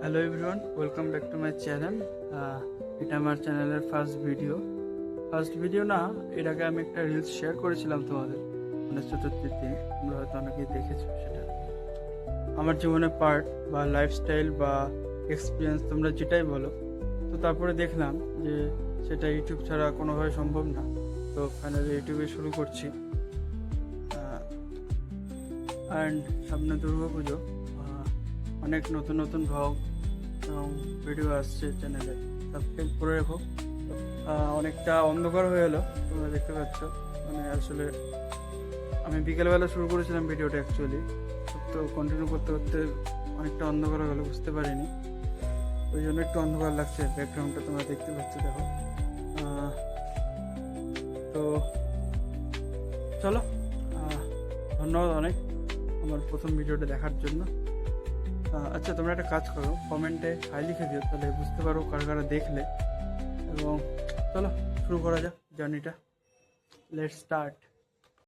Hello everyone, welcome back to my channel. এটা আমার চ্যানেলের ফার্স্ট ভিডিও না। এর আগে আমি একটা রিলস শেয়ার করেছিলাম তোমাদের, মানে চতুর্থীর দিন। তোমরা হয়তো অনেকেই দেখেছো সেটা। আমার জীবনের পার্ট বা লাইফস্টাইল বা এক্সপিরিয়েন্স তোমরা যেটাই বলো। তো তারপরে দেখলাম যে সেটা ইউটিউব ছাড়া কোনোভাবে সম্ভব না। তো ফাইনালি ইউটিউবে শুরু করছি। অ্যান্ড সামনে দুর্গাপুজো, অনেক নতুন নতুন ভ্লগ এবং ভিডিও আসছে চ্যানেলে। সাবস্ক্রাইব করে রেখো। অনেকটা অন্ধকার হয়ে এলো, তোমরা দেখতে পাচ্ছ। মানে আসলে আমি বিকেলবেলা শুরু করেছিলাম ভিডিওটা অ্যাকচুয়ালি, তো কন্টিনিউ করতে করতে অনেকটা অন্ধকার হয়ে গেলো, বুঝতে পারিনি। ওই জন্য একটু অন্ধকার লাগছে। ব্যাকগ্রাউন্ডটা তোমরা দেখতে পাচ্ছ, দেখো। তো চলো, ধন্যবাদ অনেক আমার প্রথম ভিডিওটা দেখার জন্য। আচ্ছা, তোমরা একটা কাজ করো, কমেন্টে হাই লিখে দিও, তাহলে বুঝতে পারো কারা কারা দেখলে। এবং চলো শুরু করা যাক জার্নিটা। Let's start.